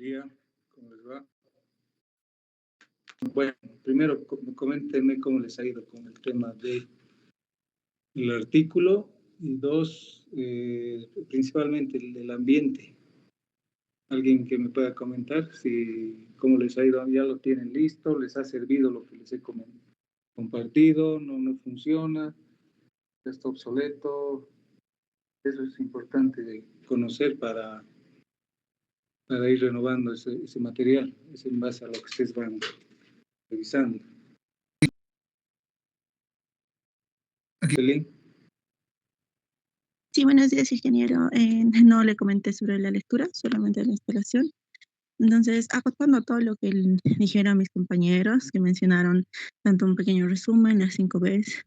día, ¿cómo les va? Bueno, primero coméntenme cómo les ha ido con el tema del artículo y dos, principalmente el del ambiente. Alguien que me pueda comentar si cómo les ha ido, ya lo tienen listo, les ha servido lo que les he compartido, no funciona, está obsoleto. Eso es importante de conocer para ir renovando ese material, es en base a lo que ustedes van revisando. Belén. Sí, buenos días, ingeniero. No le comenté sobre la lectura, solamente la instalación. Entonces, acotando todo lo que dijeron mis compañeros, que mencionaron tanto un pequeño resumen, las 5 Bs,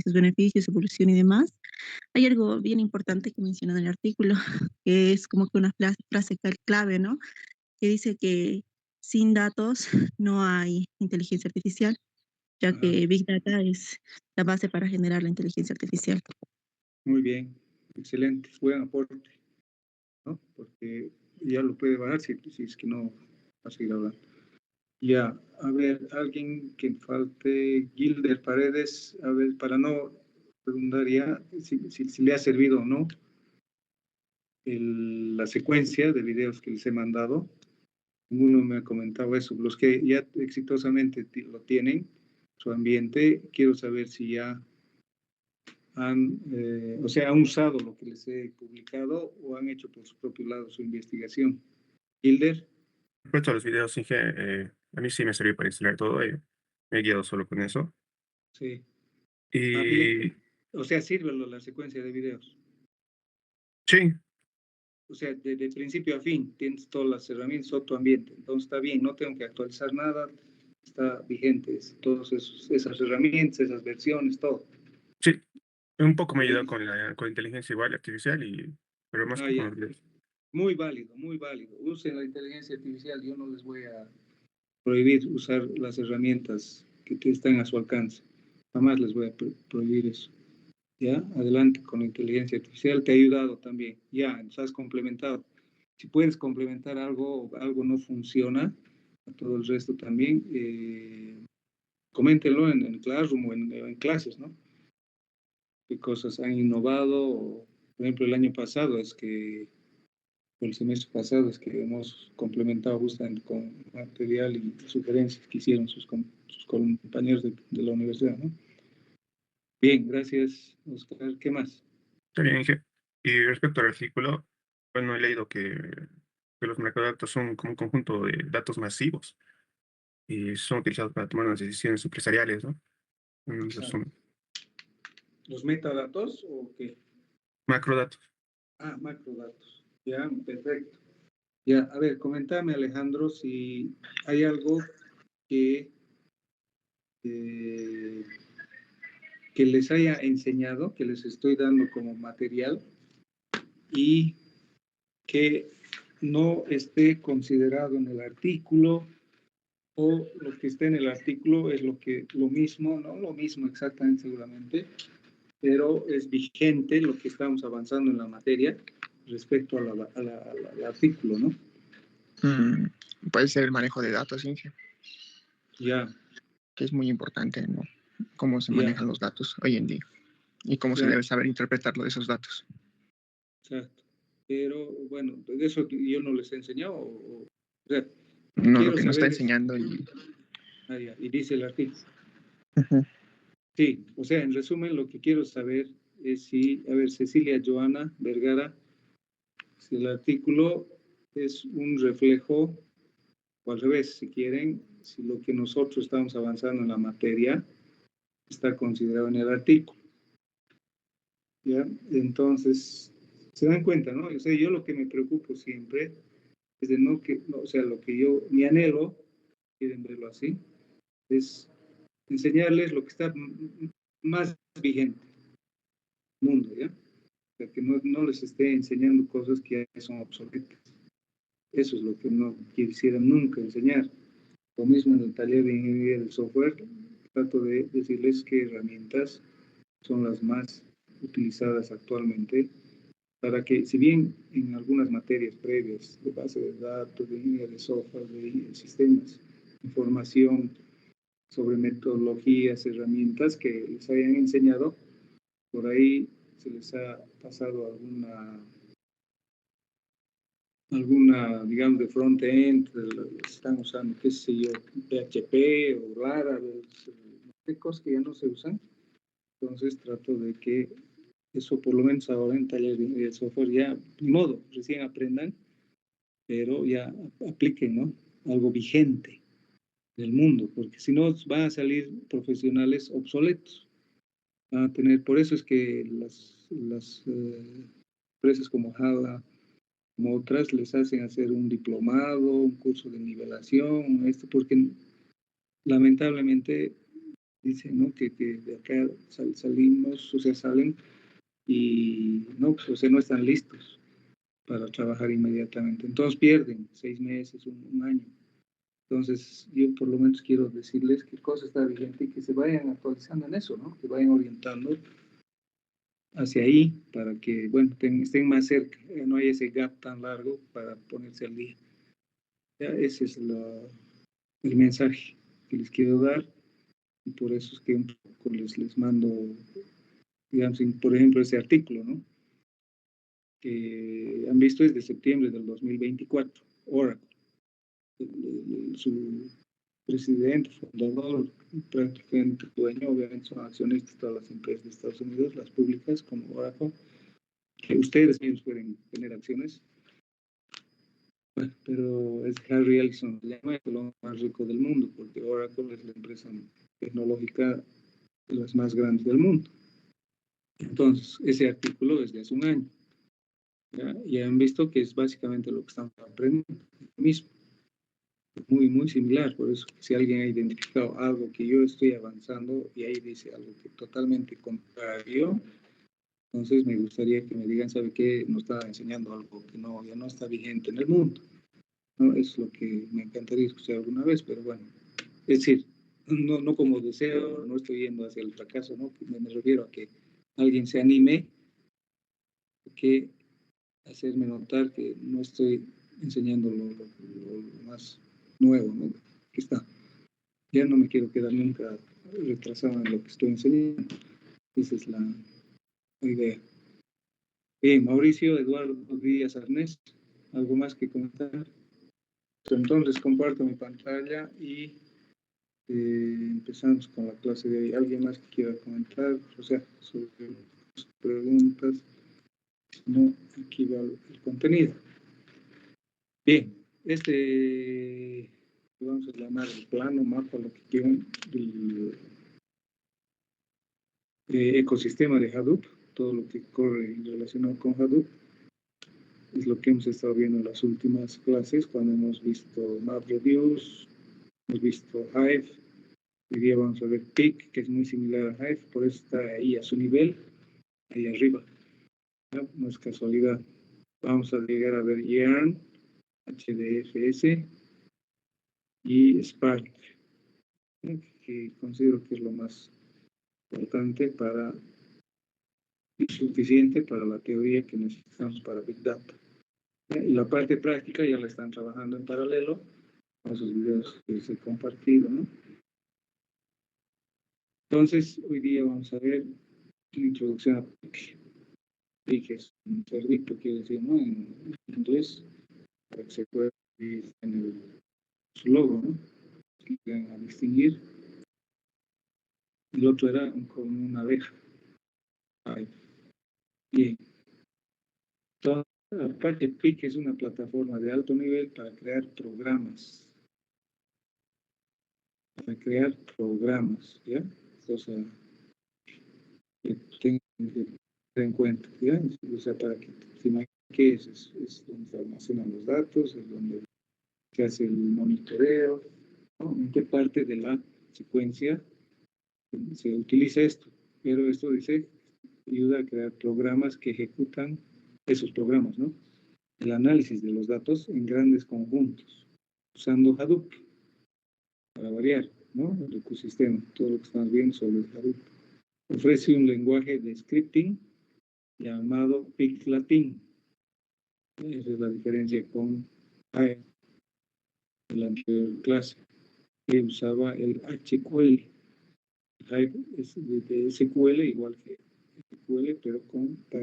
sus beneficios, su evolución y demás, hay algo bien importante que mencionan en el artículo, que es como que una frase clave, ¿no? Que dice que sin datos no hay inteligencia artificial, ya que Big Data es la base para generar la inteligencia artificial. Muy bien, excelente, buen aporte, ¿no? Porque ya lo puede bajar si es que no va a seguir hablando. Ya, a ver, alguien que falte, Gilder Paredes, a ver, para no redundar ya, si le ha servido o no la secuencia de videos que les he mandado. Ninguno me ha comentado eso. Los que ya exitosamente lo tienen, su ambiente, quiero saber si ya han usado lo que les he publicado o han hecho por su propio lado su investigación. Hilder. Respecto a los videos, Inge, a mí sí me sirvió para instalar todo, me he guiado solo con eso. Sí. Y O sea, sirve la secuencia de videos. sí. O sea, de principio a fin tienes todas las herramientas o tu ambiente. Entonces está bien, no tengo que actualizar nada, está vigente todas esas herramientas, esas versiones, todo. Sí, un poco me he ayudado con inteligencia igual artificial, pero más que con los videos. Muy válido, muy válido. Usen la inteligencia artificial, yo no les voy a prohibir usar las herramientas que están a su alcance. Jamás les voy a prohibir eso. ¿Ya? Adelante con la inteligencia artificial, te ha ayudado también. Ya, nos has complementado. Si puedes complementar algo no funciona, a todo el resto también, coméntenlo en Classroom o en clases, ¿no? ¿Qué cosas han innovado? Por ejemplo, el año pasado el semestre pasado es que hemos complementado justamente con material y sugerencias que hicieron sus compañeros de la universidad, ¿no? Bien, gracias, Oscar. ¿Qué más? Está bien, Inge. Y respecto al artículo, bueno, he leído que los metadatos son como un conjunto de datos masivos y son utilizados para tomar unas decisiones empresariales, ¿no? ¿Los metadatos o qué? Macrodatos. Macrodatos. Ya, perfecto. Ya, a ver, coméntame, Alejandro, si hay algo que les haya enseñado, que les estoy dando como material y que no esté considerado en el artículo, o lo que esté en el artículo es lo mismo, no lo mismo exactamente seguramente, pero es vigente lo que estamos avanzando en la materia respecto al artículo, ¿no? Puede ser el manejo de datos, Inge. Ya. Que es muy importante, ¿no? Cómo se manejan los datos hoy en día y cómo se debe saber interpretarlo de esos datos. Exacto. Pero, bueno, de eso yo no les he enseñado. O sea, no, lo que nos está enseñando y dice el artículo. Sí, o sea, en resumen, lo que quiero saber es si, a ver, Cecilia Joana Vergara, si el artículo es un reflejo, o al revés, si quieren, si lo que nosotros estamos avanzando en la materia está considerado en el artículo. ¿Ya? Entonces, se dan cuenta, ¿no? O sea, yo lo que me preocupo siempre es de lo que mi anhelo, quieren verlo así, es enseñarles lo que está más vigente en el mundo, ¿ya? O sea, que no les esté enseñando cosas que ya son obsoletas. Eso es lo que no quisiera nunca enseñar. Lo mismo en el taller de ingeniería del software, trato de decirles qué herramientas son las más utilizadas actualmente para que, si bien en algunas materias previas de base de datos, de ingeniería de software, de sistemas, información sobre metodologías, herramientas que les hayan enseñado, por ahí se les ha pasado alguna, digamos, de front-end, están usando, qué sé yo, PHP o Laravel, no sé, cosas que ya no se usan. Entonces trato de que eso, por lo menos ahora en talleres de software, ya, ni modo, recién aprendan, pero ya apliquen, ¿no? Algo vigente del mundo, porque si no van a salir profesionales obsoletos. Van a tener, por eso es que las empresas como Java, como otras, les hacen hacer un diplomado, un curso de nivelación, porque lamentablemente dicen, ¿no? que de acá salimos, o sea, salen y no, pues, o sea, no están listos para trabajar inmediatamente. Entonces pierden 6 meses, un año. Entonces, yo por lo menos quiero decirles qué cosa está vigente y que se vayan actualizando en eso, ¿no? Que vayan orientando hacia ahí para que, bueno, estén más cerca, no hay ese gap tan largo para ponerse al día. Ya, ese es el mensaje que les quiero dar y por eso es que un poco les mando, digamos, por ejemplo, ese artículo, ¿no? Que han visto desde septiembre del 2024, Oracle, su presidente, fundador, prácticamente dueño, obviamente son accionistas de todas las empresas de Estados Unidos, las públicas como Oracle, que ustedes mismos pueden tener acciones, bueno, pero es Harry Ellison, el más rico del mundo, porque Oracle es la empresa tecnológica de las más grandes del mundo. Entonces, ese artículo es de hace un año. ¿Ya? Y han visto que es básicamente lo que estamos aprendiendo mismo. Muy, muy similar. Por eso, si alguien ha identificado algo que yo estoy avanzando y ahí dice algo que totalmente contrario, entonces me gustaría que me digan, ¿sabe qué? Nos está enseñando algo que no, ya no está vigente en el mundo. ¿No? Es lo que me encantaría escuchar alguna vez, pero bueno. Es decir, no como deseo, no estoy yendo hacia el fracaso, ¿no? Me refiero a que alguien se anime, que hacerme notar que no estoy enseñando lo más nuevo, ¿no? Que está. Ya no me quiero quedar nunca retrasado en lo que estoy enseñando. Esa es la idea. Bien, Mauricio Eduardo Díaz Arnés, ¿algo más que comentar? Entonces comparto mi pantalla y empezamos con la clase de hoy. ¿Alguien más que quiera comentar? O sea, sobre sus preguntas. No, aquí va el contenido. Bien, vamos a llamar el plano, mapa, lo que quieran, del ecosistema de Hadoop, todo lo que corre relacionado con Hadoop, es lo que hemos estado viendo en las últimas clases, cuando hemos visto MapReduce, hemos visto Hive, hoy día vamos a ver Peak, que es muy similar a Hive, por eso está ahí a su nivel, ahí arriba, ¿no? No es casualidad. Vamos a llegar a ver Yarn, HDFS y Spark, ¿no? Que considero que es lo más importante suficiente para la teoría que necesitamos para Big Data. Y la parte práctica ya la están trabajando en paralelo con esos videos que les he compartido, ¿no? Entonces, hoy día vamos a ver una introducción a Peak. Peak es un cerdito, quiere decir, ¿no? En inglés, para que se pueda ver en su logo, ¿no? Que van a distinguir. El otro era como una abeja. Ay, bien. Entonces, aparte, Peak es una plataforma de alto nivel para crear programas. ¿Ya? O sea, que tengan que tener en cuenta, ¿ya? O sea, para que se imaginen que es donde se almacenan los datos, es donde se hace el monitoreo, ¿no? En qué parte de la secuencia se utiliza esto. Pero esto dice, ayuda a crear programas que ejecutan esos programas, ¿no? El análisis de los datos en grandes conjuntos, usando Hadoop, para variar, ¿no? El ecosistema, todo lo que estamos viendo sobre Hadoop. Ofrece un lenguaje de scripting llamado PIC Latin. Esa es la diferencia con Hive de la anterior clase, que usaba el HQL. Hive es de SQL, igual que SQL, pero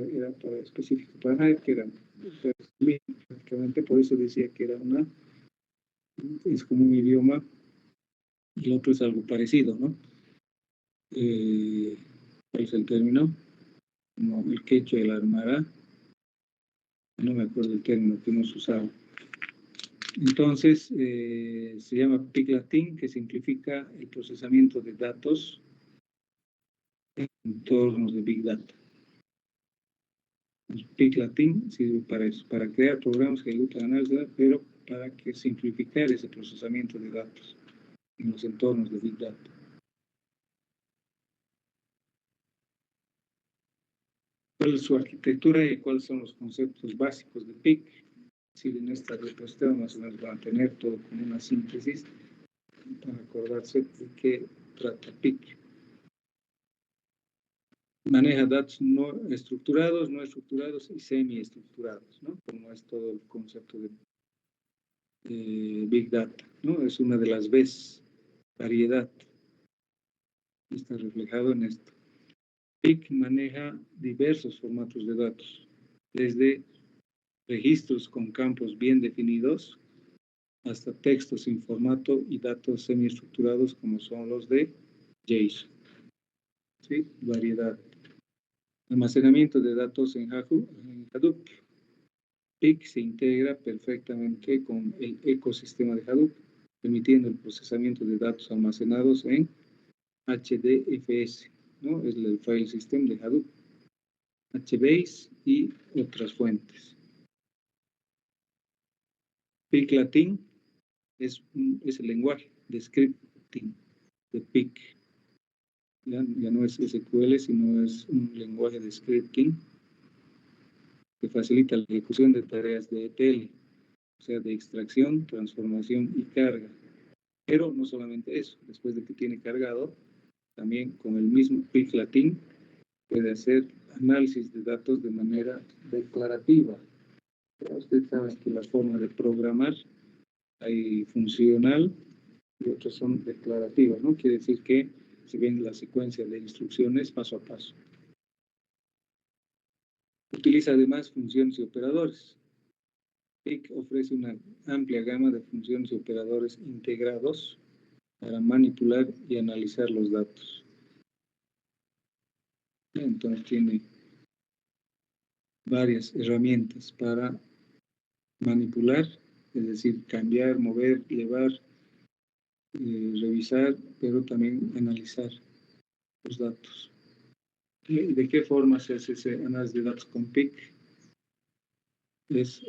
era para específico para Hive, que era prácticamente, por eso decía que era es como un idioma, y el otro es algo parecido, ¿no? ¿Cuál es el término? Como el quechua y el aymara. No me acuerdo el término que hemos usado. Entonces, se llama PIC Latin, que simplifica el procesamiento de datos en entornos de Big Data. El PIC Latin sirve para eso, para crear programas que ejecutan análisis, pero para que simplificar ese procesamiento de datos en los entornos de Big Data. ¿Cuál es su arquitectura y cuáles son los conceptos básicos de PIC? Si en esta diapositiva más o menos van a tener todo como una síntesis para acordarse de qué trata PIC. Maneja datos no estructurados y semiestructurados, ¿no? Como es todo el concepto de Big Data, ¿no? Es una de las Bs, variedad. Está reflejado en esto. PIC maneja diversos formatos de datos, desde registros con campos bien definidos hasta textos sin formato y datos semiestructurados como son los de JSON. ¿Sí? Variedad. Almacenamiento de datos en Hadoop. PIC se integra perfectamente con el ecosistema de Hadoop, permitiendo el procesamiento de datos almacenados en HDFS, ¿no? Es el file system de Hadoop, HBase y otras fuentes. PIC Latin es el lenguaje de scripting de PIC. Ya no es SQL, sino es un lenguaje de scripting que facilita la ejecución de tareas de ETL, o sea, de extracción, transformación y carga. Pero no solamente eso, después de que tiene cargado, también con el mismo PIC Latin puede hacer análisis de datos de manera declarativa. Pero usted sabe que la forma de programar hay funcional y otras son declarativas, ¿no? Quiere decir que se ven la secuencia de instrucciones paso a paso. Utiliza además funciones y operadores. PIC ofrece una amplia gama de funciones y operadores integrados para manipular y analizar los datos. Entonces tiene varias herramientas para manipular, es decir, cambiar, mover, llevar, revisar, pero también analizar los datos. ¿Y de qué forma se hace ese análisis de datos con PIC? Es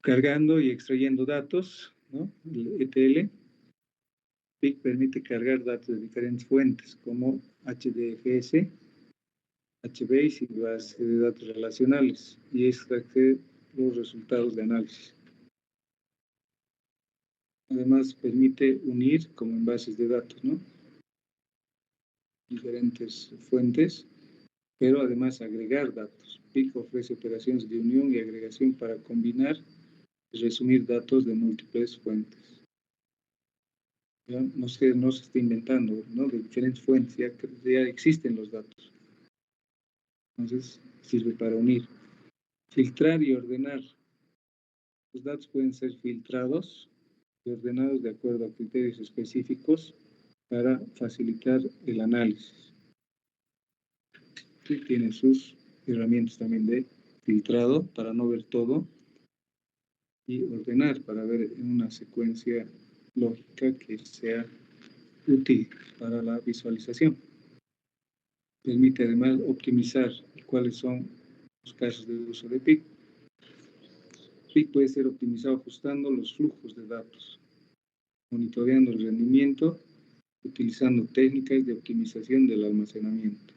cargando y extrayendo datos, ¿no? El ETL. PIC permite cargar datos de diferentes fuentes como HDFS, HBase y base de datos relacionales y extraer los resultados de análisis. Además, permite unir, como en bases de datos, ¿no? Diferentes fuentes, pero además agregar datos. PIC ofrece operaciones de unión y agregación para combinar y resumir datos de múltiples fuentes. ¿Ya? No se está inventando, ¿no? De diferentes fuentes, ya existen los datos. Entonces, sirve para unir. Filtrar y ordenar. Los datos pueden ser filtrados y ordenados de acuerdo a criterios específicos para facilitar el análisis. Sí, tiene sus herramientas también de filtrado para no ver todo y ordenar para ver en una secuencia lógica que sea útil para la visualización. Permite además optimizar cuáles son los casos de uso de PIC. PIC puede ser optimizado ajustando los flujos de datos, monitoreando el rendimiento, utilizando técnicas de optimización del almacenamiento.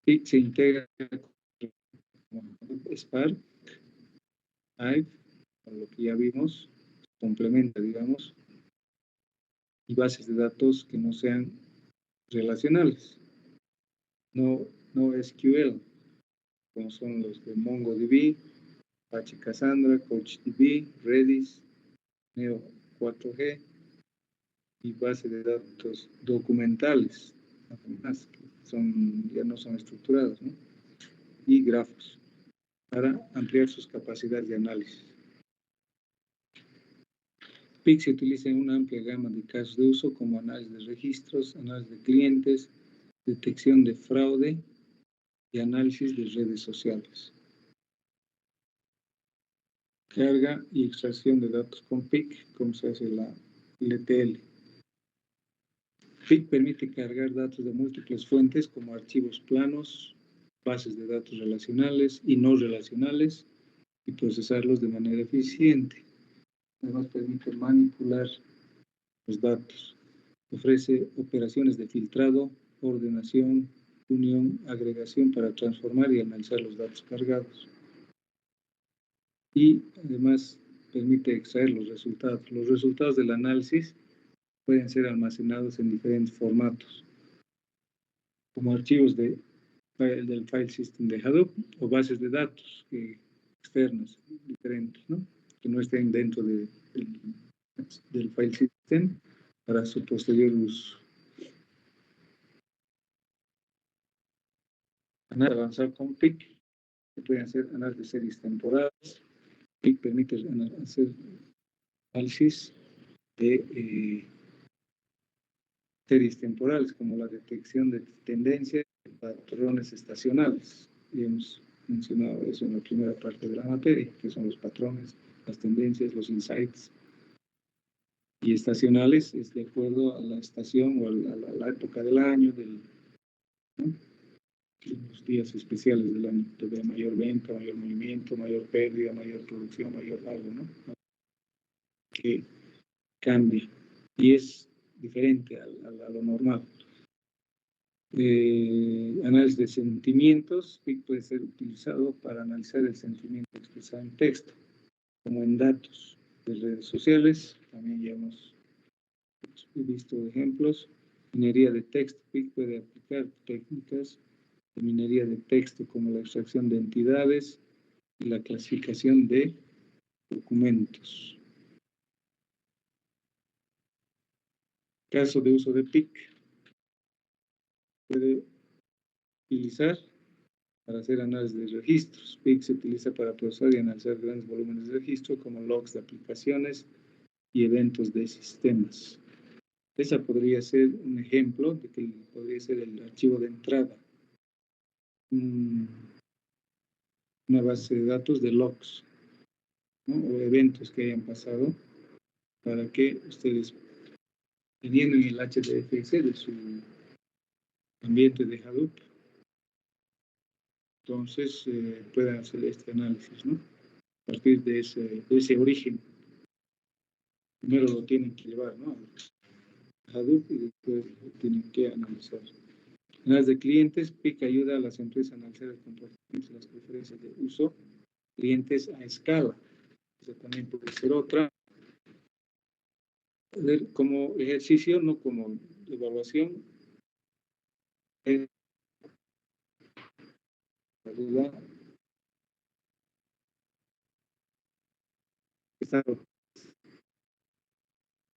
PIC se integra con Spark, Hive, con lo que ya vimos, complementa, digamos, y bases de datos que no sean relacionales, no SQL, como son los de MongoDB, Apache Cassandra, CouchDB, Redis, Neo 4G y bases de datos documentales, además, que ya no son estructuradas, ¿no? Y grafos, para ampliar sus capacidades de análisis. PIC se utiliza en una amplia gama de casos de uso como análisis de registros, análisis de clientes, detección de fraude y análisis de redes sociales. Carga y extracción de datos con PIC, como se hace la LTL. PIC permite cargar datos de múltiples fuentes como archivos planos, bases de datos relacionales y no relacionales y procesarlos de manera eficiente. Además permite manipular los datos. Ofrece operaciones de filtrado, ordenación, unión, agregación para transformar y analizar los datos cargados. Y además permite extraer los resultados. Los resultados del análisis pueden ser almacenados en diferentes formatos, como archivos del file system de Hadoop o bases de datos externas, diferentes, ¿no? Que no estén dentro del file system para su posterior uso. Análisis avanzado con PIC, que pueden hacer análisis de series temporales. PIC permite hacer análisis de series temporales, como la detección de tendencias y patrones estacionales. Y hemos mencionado eso en la primera parte de la materia, que son los patrones, las tendencias, los insights. Y estacionales es de acuerdo a la estación o a la época del año, ¿no? Los días especiales del año, de mayor venta, mayor movimiento, mayor pérdida, mayor producción, mayor algo, ¿no? Que cambia y es diferente a lo normal. Análisis de sentimientos, PIC puede ser utilizado para analizar el sentimiento expresado en texto, como en datos de redes sociales. También ya hemos visto ejemplos. Minería de texto, PIC puede aplicar técnicas de minería de texto como la extracción de entidades y la clasificación de documentos. Caso de uso de PIC. Puede utilizar para hacer análisis de registros. PIC se utiliza para procesar y analizar grandes volúmenes de registro como logs de aplicaciones y eventos de sistemas. Esa podría ser un ejemplo de que podría ser el archivo de entrada. Una base de datos de logs, ¿no? O eventos que hayan pasado para que ustedes, teniendo en el HDFS de su ambiente de Hadoop, entonces puedan hacer este análisis, ¿no? A partir de ese origen. Primero lo tienen que llevar, ¿no? A Hadoop y después lo tienen que analizar. Análisis de clientes, PIC ayuda a las empresas a analizar el comportamiento y las preferencias de uso. Clientes a escala. Esa también puede ser otra. Como ejercicio, no como evaluación. Ayuda.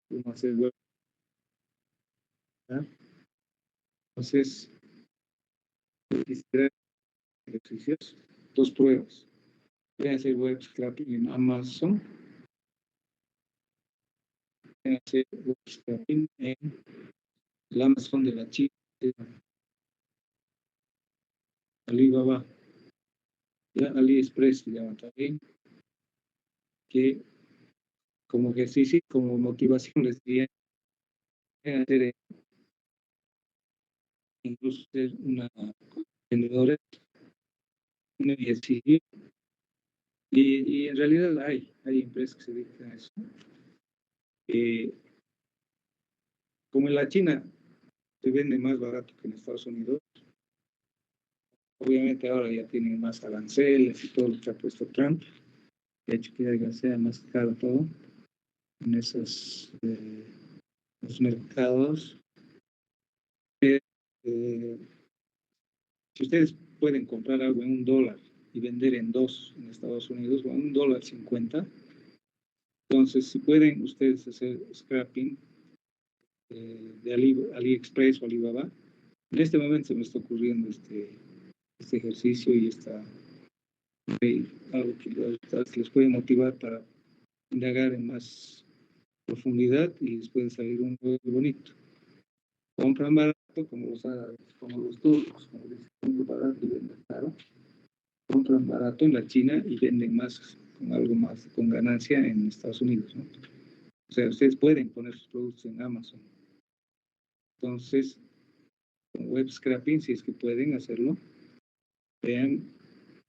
Cómo hacer web. Entonces, ejercicios, 2 pruebas. Pueden hacer web scraping en Amazon. Pueden hacer web scraping en el Amazon de la China. Alibaba. Ya, AliExpress se llama también. Que como ejercicio, como motivación les diría hacer incluso ser una vendedora, un ejercicio. Y en realidad hay empresas que se dedican a eso. Como en la China se vende más barato que en Estados Unidos, obviamente ahora ya tienen más aranceles y todo lo que ha puesto Trump, de hecho que sea más caro todo en esas los mercados. Si ustedes pueden comprar algo en $1 y vender en 2 en Estados Unidos, o en $1.50, entonces si pueden ustedes hacer scrapping de AliExpress o Alibaba, en este momento se me está ocurriendo este ejercicio y algo que les puede motivar para indagar en más profundidad y les puede salir un juego bonito. Compran barato como los turcos, como dicen, compran barato y venden caro. Compran barato en la China y venden más, con algo más, con ganancia en Estados Unidos, ¿no? O sea, ustedes pueden poner sus productos en Amazon. Entonces, con web scrapping, si es que pueden hacerlo,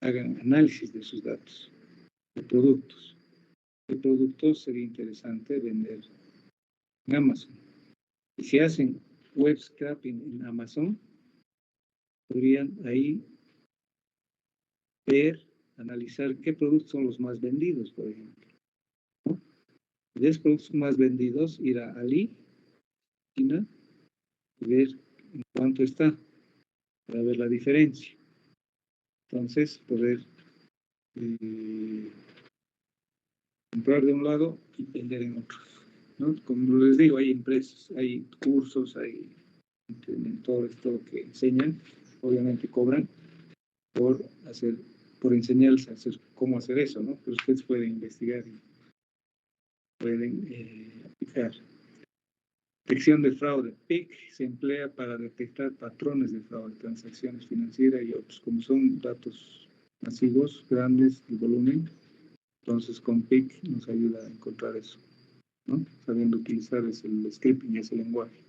hagan análisis de sus datos, de productos. ¿Qué productos sería interesante vender en Amazon? Y si hacen web scrapping en Amazon, podrían ahí analizar qué productos son los más vendidos, por ejemplo, ¿no? De los productos más vendidos, ir a Ali, China, y ver en cuánto está, para ver la diferencia. Entonces, poder comprar de un lado y vender en otro, ¿no? Como les digo, hay empresas, hay cursos, hay todo esto que enseñan, obviamente cobran por enseñarles a hacer cómo hacer eso, ¿no? Pero ustedes pueden investigar y pueden aplicar. Detección de fraude. PIC se emplea para detectar patrones de fraude, transacciones financieras y otros. Como son datos masivos, grandes, de volumen, entonces con PIC nos ayuda a encontrar eso, ¿no? Sabiendo utilizar el scripting, ese lenguaje.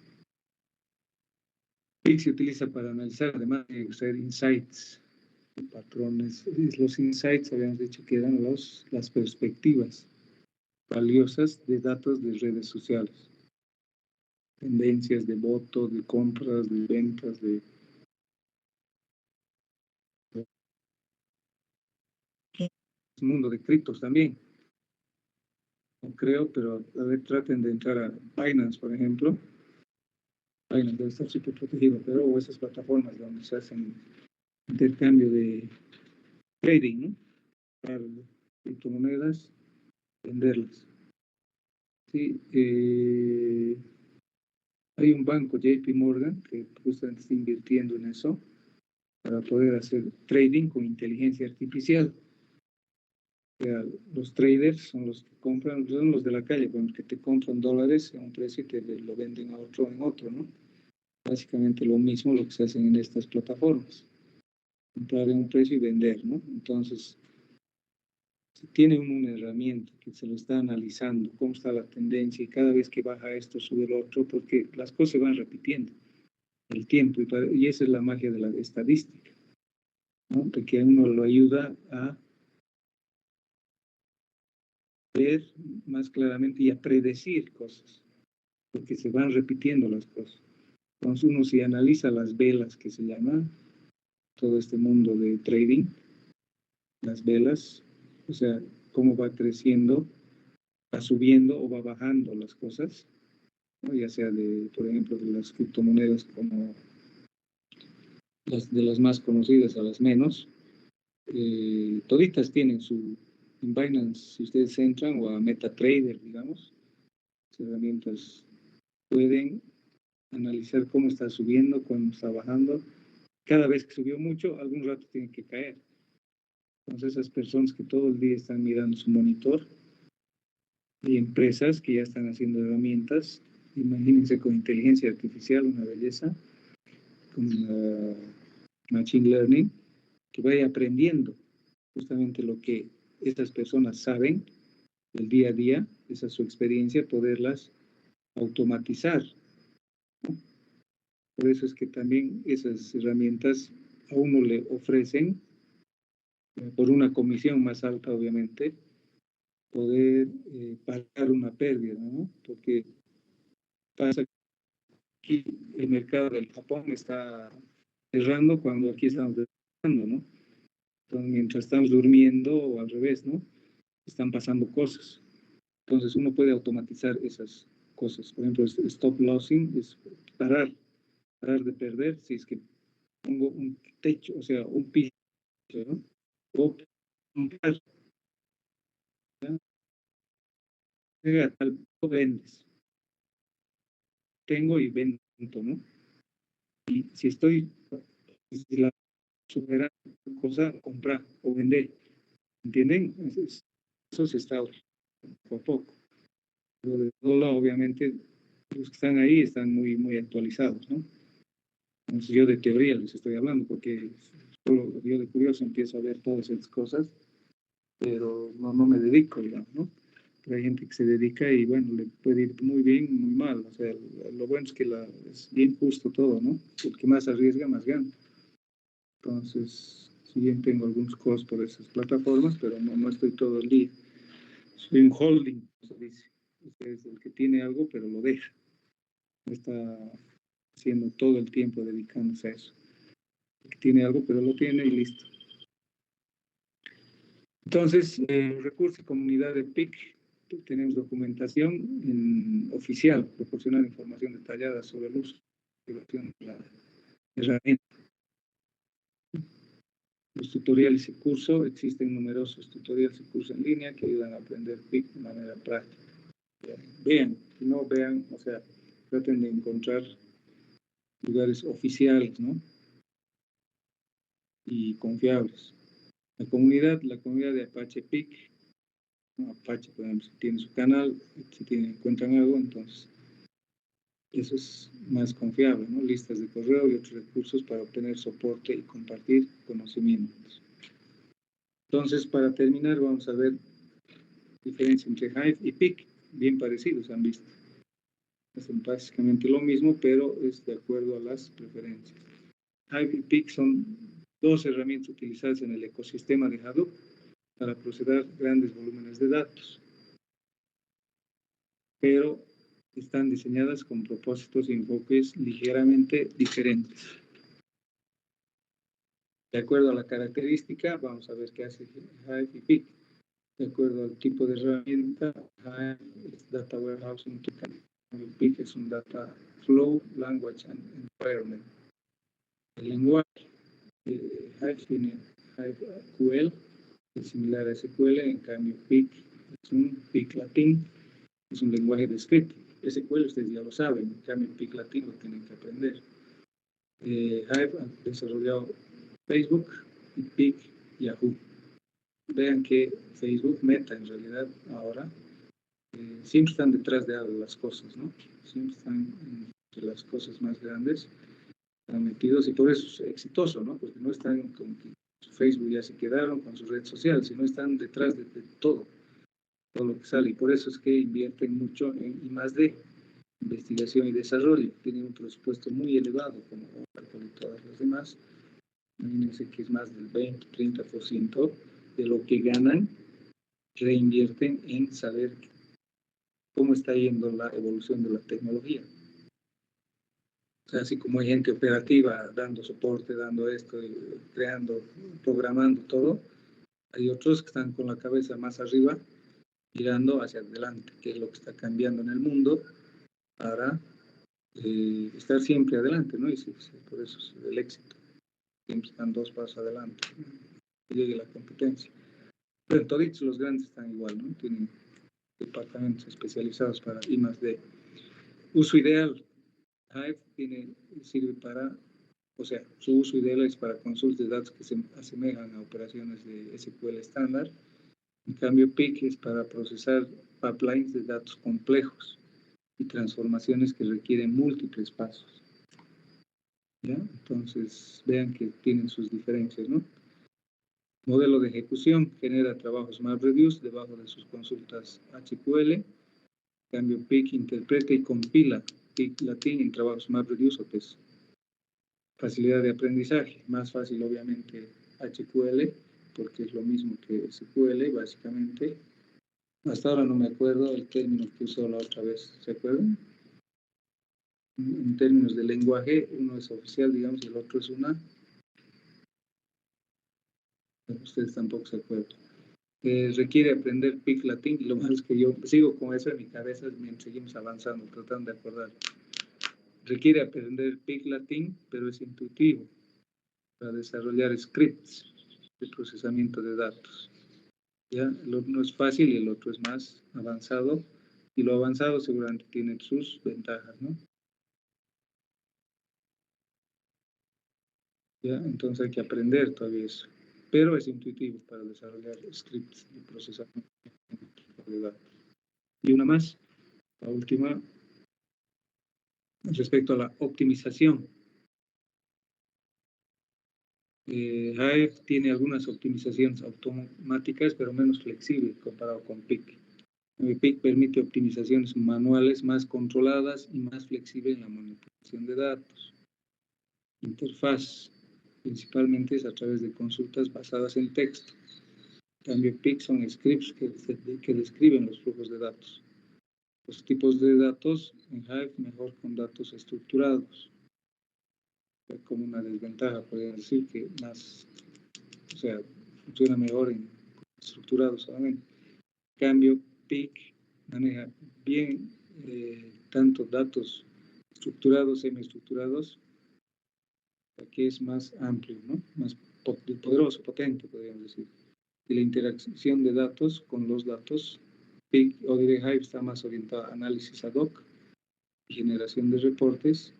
PIC se utiliza para analizar, además de usar insights, patrones. Los insights, habíamos dicho que eran las perspectivas valiosas de datos de redes sociales. Tendencias de voto, de compras, de ventas, de mundo de criptos también. No creo, pero a ver, traten de entrar a Binance, por ejemplo. Binance debe estar súper protegido, pero o esas plataformas donde se hacen intercambio de trading, ¿no? Para criptomonedas, venderlas. Sí, hay un banco, JP Morgan, que justamente está invirtiendo en eso para poder hacer trading con inteligencia artificial. O sea, los traders son los que compran, son los de la calle, con los que te compran dólares a un precio y te lo venden a otro en otro, ¿no? Básicamente lo mismo lo que se hacen en estas plataformas. Comprar en un precio y vender, ¿no? Entonces, si tiene una herramienta que se lo está analizando, cómo está la tendencia y cada vez que baja esto, sube el otro, porque las cosas se van repitiendo el tiempo y esa es la magia de la estadística, ¿no? Porque a uno lo ayuda a ver más claramente y a predecir cosas, porque se van repitiendo las cosas. Entonces uno si analiza las velas que se llama, todo este mundo de trading, las velas, o sea, cómo va creciendo, va subiendo o va bajando las cosas, ¿no? Ya sea por ejemplo, de las criptomonedas como de las más conocidas a las menos, toditas tienen en Binance, si ustedes entran, o a MetaTrader, digamos, las herramientas pueden analizar cómo está subiendo, cuándo está bajando. Cada vez que subió mucho, algún rato tiene que caer. Entonces, esas personas que todo el día están mirando su monitor, y empresas que ya están haciendo herramientas, imagínense con inteligencia artificial, una belleza, con machine learning, que vaya aprendiendo justamente lo que estas personas saben del día a día, esa es su experiencia, poderlas automatizar, ¿no? Por eso es que también esas herramientas a uno le ofrecen, por una comisión más alta, obviamente, poder pagar una pérdida, ¿no? Porque pasa que aquí el mercado del Japón está cerrando cuando aquí estamos despertando, ¿no? Entonces, mientras estamos durmiendo o al revés, ¿no? Están pasando cosas. Entonces, uno puede automatizar esas cosas. Por ejemplo, stop lossing es parar de perder si es que pongo un techo, o sea, un piso, ¿no? O comprar, ¿ya? Llega a tal punto, vendes. Tengo y vendo, ¿no? Y si estoy, si la supera cosa, comprar o vender, ¿entienden? Eso se está poco a poco. Pero de todo lado, obviamente, los que están ahí están muy, muy actualizados, ¿no? Entonces, yo de teoría les estoy hablando, porque solo yo de curioso empiezo a ver todas esas cosas, pero no me dedico, digamos, ¿no? Pero hay gente que se dedica y, bueno, le puede ir muy bien, muy mal. O sea, lo bueno es que es bien justo todo, ¿no? El que más arriesga, más gana. Entonces, si bien tengo algunos costs por esas plataformas, pero no estoy todo el día. Soy un holding, se dice. Es el que tiene algo, pero lo deja. No está haciendo todo el tiempo dedicándose a eso. El que tiene algo, pero lo tiene y listo. Entonces, recursos y comunidad de PIC, tenemos documentación oficial, proporcionar información detallada sobre el uso y activación de la herramienta. Los tutoriales y cursos, existen numerosos tutoriales y cursos en línea que ayudan a aprender PIC de manera práctica. Vean, si no vean, o sea, traten de encontrar lugares oficiales, ¿no? Y confiables. La comunidad de Apache PIC, ¿no? Apache, por ejemplo, si tiene su canal, si encuentran algo, entonces eso es más confiable, ¿no? Listas de correo y otros recursos para obtener soporte y compartir conocimientos. Entonces, para terminar, vamos a ver diferencia entre Hive y PIC, bien parecidos, han visto. Hacen básicamente lo mismo, pero es de acuerdo a las preferencias. Hive y PIC son dos herramientas utilizadas en el ecosistema de Hadoop para procesar grandes volúmenes de datos, pero están diseñadas con propósitos y enfoques ligeramente diferentes. De acuerdo a la característica, vamos a ver qué hace Hive y PIC. De acuerdo al tipo de herramienta, Hive es Data Warehousing Tool, PIC es un Data Flow, Language and Environment. El lenguaje, Hive tiene HiveQL, es similar a SQL, en cambio PIC es un PIC Latin, es un lenguaje de script. SQL ustedes ya lo saben, en cambio PIC Latin lo tienen que aprender. Hive ha desarrollado Facebook y PIC Yahoo. Vean que Facebook, Meta en realidad ahora, siempre están detrás de las cosas, ¿no? Siempre están entre las cosas más grandes, están metidos y por eso es exitoso, ¿no? Porque no están con su Facebook ya se quedaron con su red social, sino están detrás de todo lo que sale. Y por eso es que invierten mucho en I+D, investigación y desarrollo. Tienen un presupuesto muy elevado, como Oracle y todas las demás. Imagínense que es más del 20-30% de lo que ganan, reinvierten en saber cómo está yendo la evolución de la tecnología. O sea, así como hay gente operativa dando soporte, dando esto, creando, programando todo, hay otros que están con la cabeza más arriba, mirando hacia adelante, que es lo que está cambiando en el mundo, para estar siempre adelante, ¿no? Y sí, por eso es el éxito. Siempre están 2 pasos adelante, ¿no? Que llegue la competencia. Pero todos los grandes están igual, ¿no? Tienen departamentos especializados para I+D. Uso ideal. Hive sirve para, o sea, su uso ideal es para consultas de datos que se asemejan a operaciones de SQL estándar. En cambio, PIC es para procesar pipelines de datos complejos y transformaciones que requieren múltiples pasos. ¿Ya? Entonces, vean que tienen sus diferencias, ¿no? Modelo de ejecución genera trabajos MapReduce debajo de sus consultas HQL. En cambio, PIC interpreta y compila PIC Latin en trabajos MapReduce o TES. Facilidad de aprendizaje, más fácil obviamente HQL, porque es lo mismo que SQL, básicamente. Hasta ahora no me acuerdo el término que usó la otra vez, ¿se acuerdan? En términos de lenguaje, uno es oficial, digamos, y el otro es una. Ustedes tampoco se acuerdan. Requiere aprender PIC latín, y lo malo es que yo sigo con eso en mi cabeza mientras seguimos avanzando, tratando de acordar. Requiere aprender PIC latín, pero es intuitivo para desarrollar scripts de procesamiento de datos. ¿Ya? El uno es fácil y el otro es más avanzado, y lo avanzado seguramente tiene sus ventajas, ¿no? ¿Ya? Entonces hay que aprender todavía eso, pero es intuitivo para desarrollar scripts de procesamiento de datos. Y una más, la última, respecto a la optimización. Hive tiene algunas optimizaciones automáticas, pero menos flexibles comparado con PIC. PIC permite optimizaciones manuales más controladas y más flexibles en la manipulación de datos. Interfaz, principalmente es a través de consultas basadas en texto. En cambio, PIC son scripts que describen los flujos de datos. Los tipos de datos en Hive mejor con datos estructurados. Como una desventaja, podría decir que más, o sea, funciona mejor en estructurados solamente. En cambio, PIC maneja bien tanto datos estructurados, semiestructurados, que es más amplio, ¿no? Más poderoso, potente, podríamos decir. Y la interacción de datos con los datos, PIC o Hive está más orientada a análisis ad hoc y generación de reportes.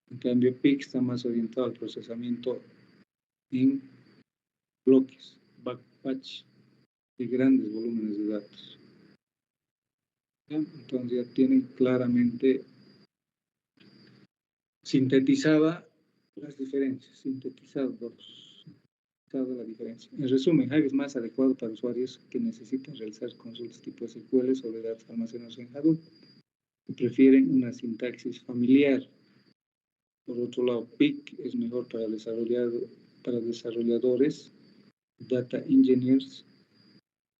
En cambio, PIC está más orientado al procesamiento en bloques, batch, de grandes volúmenes de datos. ¿Ya? Entonces ya tienen claramente sintetizada las diferencias, sintetizado la diferencia. En resumen, Hive es más adecuado para usuarios que necesitan realizar consultas tipo SQL sobre datos almacenados en Hadoop y prefieren una sintaxis familiar. Por otro lado, PIC es mejor para desarrolladores, data engineers,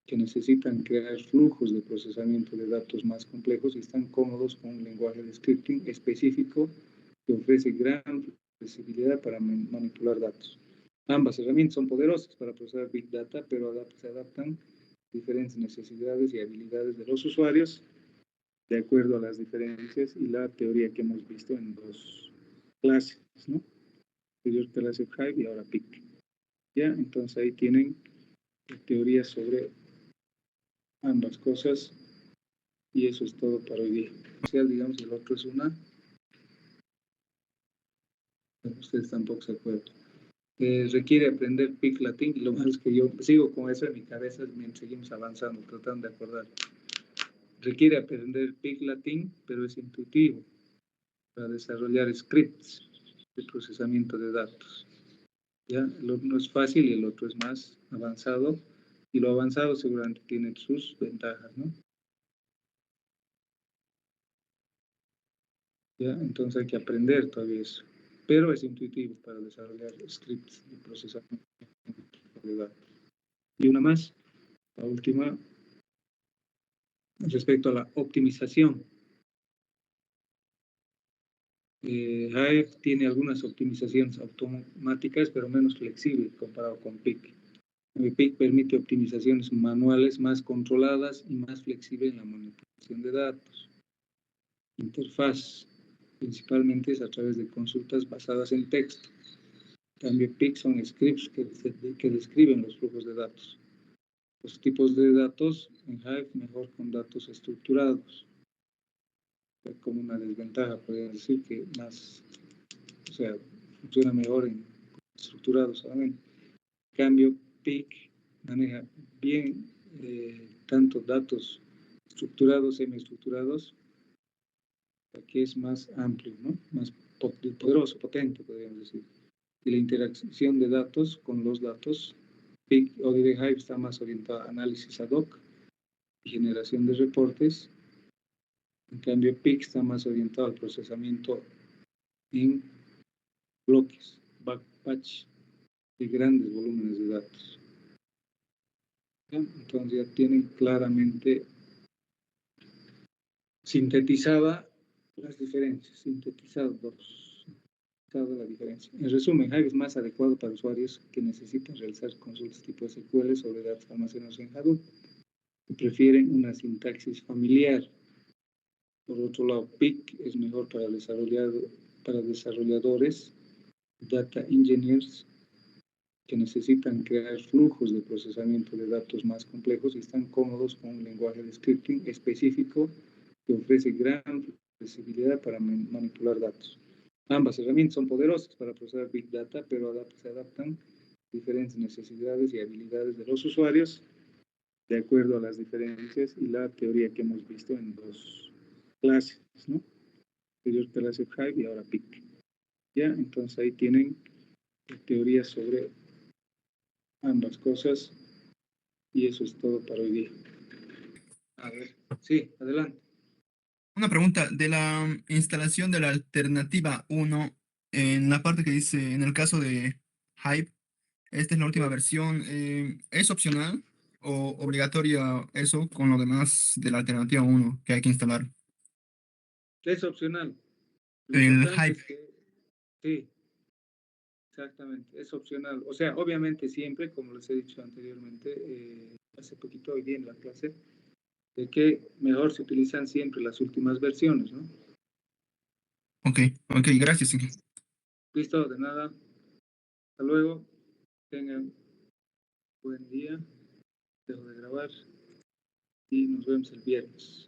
que necesitan crear flujos de procesamiento de datos más complejos y están cómodos con un lenguaje de scripting específico que ofrece gran flexibilidad para manipular datos. Ambas herramientas son poderosas para procesar Big Data, pero se adaptan a diferentes necesidades y habilidades de los usuarios de acuerdo a las diferencias y la teoría que hemos visto en dos clases, ¿no? Anterior clase Hive y ahora PIC. ¿Ya? Entonces ahí tienen teorías sobre ambas cosas y eso es todo para hoy día. O sea, digamos, el otro es una, ustedes tampoco se acuerdan. Requiere aprender PIC latín, y lo malo es que yo sigo con eso en mi cabeza mientras seguimos avanzando, tratando de acordar. Requiere aprender PIC latín, pero es intuitivo para desarrollar scripts de procesamiento de datos. ¿Ya? El uno es fácil y el otro es más avanzado, y lo avanzado seguramente tiene sus ventajas, ¿no? ¿Ya? Entonces hay que aprender todavía eso, pero es intuitivo para desarrollar scripts de procesamiento de datos. Y una más, la última, respecto a la optimización. Hive tiene algunas optimizaciones automáticas, pero menos flexibles comparado con PIC. PIC permite optimizaciones manuales más controladas y más flexibles en la manipulación de datos. Interfaz, principalmente es a través de consultas basadas en texto. En cambio, PIC son scripts que describen los flujos de datos. Los tipos de datos en Hive mejor con datos estructurados. Como una desventaja, podría decir que más, o sea, funciona mejor en estructurados solamente. En cambio, PIC maneja bien tanto datos estructurados, semiestructurados, que es más amplio, ¿no? Más poderoso, potente, podríamos decir. Y la interacción de datos con los datos, PIC o Hive está más orientada a análisis ad hoc y generación de reportes. En cambio, PIC está más orientado al procesamiento en bloques, batch, de grandes volúmenes de datos. ¿Ya? Entonces ya tienen claramente sintetizada las diferencias, sintetizados Toda la diferencia. En resumen, Hive es más adecuado para usuarios que necesitan realizar consultas tipo SQL sobre datos almacenados en Hadoop y prefieren una sintaxis familiar. Por otro lado, PIC es mejor para desarrolladores, data engineers, que necesitan crear flujos de procesamiento de datos más complejos y están cómodos con un lenguaje de scripting específico que ofrece gran flexibilidad para manipular datos. Ambas herramientas son poderosas para procesar Big Data, pero se adaptan a diferentes necesidades y habilidades de los usuarios de acuerdo a las diferencias y la teoría que hemos visto en dos clases, ¿no? Anterior clase Hive y ahora PIC. ¿Ya? Entonces ahí tienen teorías sobre ambas cosas y eso es todo para hoy día. A ver, sí, adelante. Una pregunta de la instalación de la alternativa 1, en la parte que dice, en el caso de Hive, esta es la última versión, ¿es opcional o obligatoria eso con lo demás de la alternativa 1 que hay que instalar? Es opcional. Lo El importante Hive. es que, sí, exactamente, es opcional. O sea, obviamente siempre, como les he dicho anteriormente, hace poquito hoy día en la clase, de que mejor se utilizan siempre las últimas versiones, ¿no? Ok, gracias. Listo, de nada. Hasta luego. Tengan buen día. Dejo de grabar y nos vemos el viernes.